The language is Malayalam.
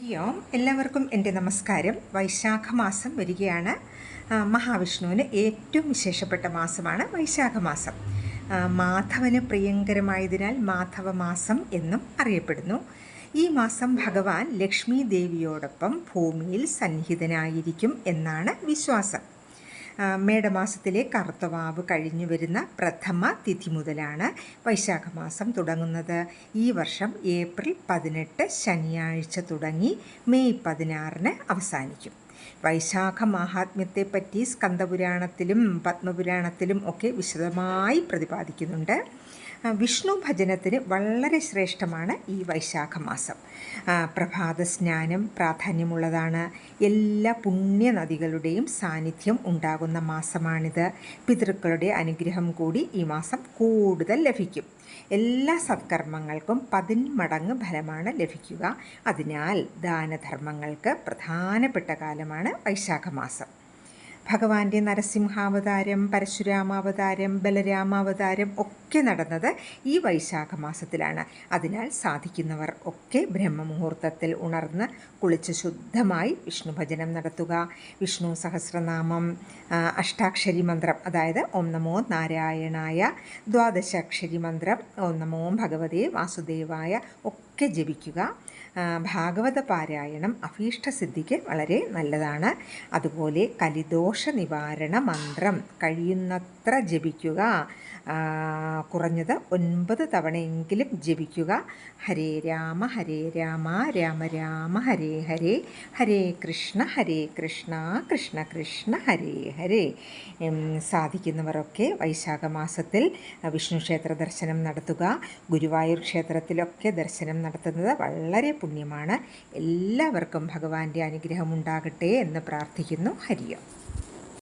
എല്ലാവർക്കും എൻ്റെ നമസ്കാരം. വൈശാഖ മാസം വരികയാണ്. മഹാവിഷ്ണുവിന് ഏറ്റവും വിശേഷപ്പെട്ട മാസമാണ് വൈശാഖ മാസം. മാധവന് പ്രിയങ്കരമായതിനാൽ മാധവ മാസം എന്നും അറിയപ്പെടുന്നു. ഈ മാസം ഭഗവാൻ ലക്ഷ്മി ദേവിയോടൊപ്പം ഭൂമിയിൽ സന്നിഹിതനായിരിക്കും എന്നാണ് വിശ്വാസം. മേടമാസത്തിലെ കറുത്തവാവ് കഴിഞ്ഞു വരുന്ന പ്രഥമ തിഥി മുതലാണ് വൈശാഖ മാസം തുടങ്ങുന്നത്. ഈ വർഷം ഏപ്രിൽ 18 ശനിയാഴ്ച തുടങ്ങി മെയ് 16 അവസാനിക്കും. വൈശാഖ മാഹാത്മ്യത്തെപ്പറ്റി സ്കന്ദപുരാണത്തിലും പത്മപുരാണത്തിലും ഒക്കെ വിശദമായി പ്രതിപാദിക്കുന്നുണ്ട്. വിഷ്ണു ഭജനത്തിന് വളരെ ശ്രേഷ്ഠമാണ് ഈ വൈശാഖ മാസം. പ്രഭാത സ്നാനം പ്രാധാന്യമുള്ളതാണ്. എല്ലാ പുണ്യനദികളുടെയും സാന്നിധ്യം ഉണ്ടാകുന്ന മാസമാണിത്. പിതൃക്കളുടെ അനുഗ്രഹം കൂടി ഈ മാസം കൂടുതൽ ലഭിക്കും. എല്ലാ സത്കർമ്മങ്ങൾക്കും 10 മടങ്ങ് ഫലമാണ് ലഭിക്കുക. അതിനാൽ ദാനധർമ്മങ്ങൾക്ക് പ്രധാനപ്പെട്ട കാലമാണ് വൈശാഖ മാസം. ഭഗവാന്റെ നരസിംഹാവതാരം, പരശുരാമാവതാരം, ബലരാമാവതാരം ഒക്കെ നടന്നത് ഈ വൈശാഖ മാസത്തിലാണ്. അതിനാൽ സാധിക്കുന്നവർ ഒക്കെ ബ്രഹ്മമുഹൂർത്തത്തിൽ ഉണർന്ന് കുളിച്ച് ശുദ്ധമായി വിഷ്ണു ഭജനം നടത്തുക. വിഷ്ണു സഹസ്രനാമം, അഷ്ടാക്ഷരി മന്ത്രം, അതായത് ഓം നമോ നാരായണായ, ദ്വാദശാക്ഷരി മന്ത്രം, ഓം നമോ ഭഗവതേ വാസുദേവായ ഒക്കെ ജപിക്കുക. ഭാഗവത പാരായണം അഭീഷ്ടസിദ്ധിക്ക് വളരെ നല്ലതാണ്. അതുപോലെ കലിദോഷ നിവാരണ മന്ത്രം കഴിയുന്നത്ര ജപിക്കുക. കുറഞ്ഞത് 9 തവണയെങ്കിലും ജപിക്കുക. ഹരേ രാമ രാമ രാമ ഹരേ ഹരേ, ഹരേ കൃഷ്ണ കൃഷ്ണ കൃഷ്ണ ഹരേ ഹരേ. സാധിക്കുന്നവരൊക്കെ വൈശാഖ മാസത്തിൽ വിഷ്ണു ക്ഷേത്ര ദർശനം നടത്തുക. ഗുരുവായൂർ ക്ഷേത്രത്തിലൊക്കെ ദർശനം നടത്തുന്നത് വളരെ പുണ്യമാണ്. എല്ലാവർക്കും ഭഗവാന്റെ അനുഗ്രഹം ഉണ്ടാകട്ടെ എന്ന് പ്രാർത്ഥിക്കുന്നു. ഹരിയം.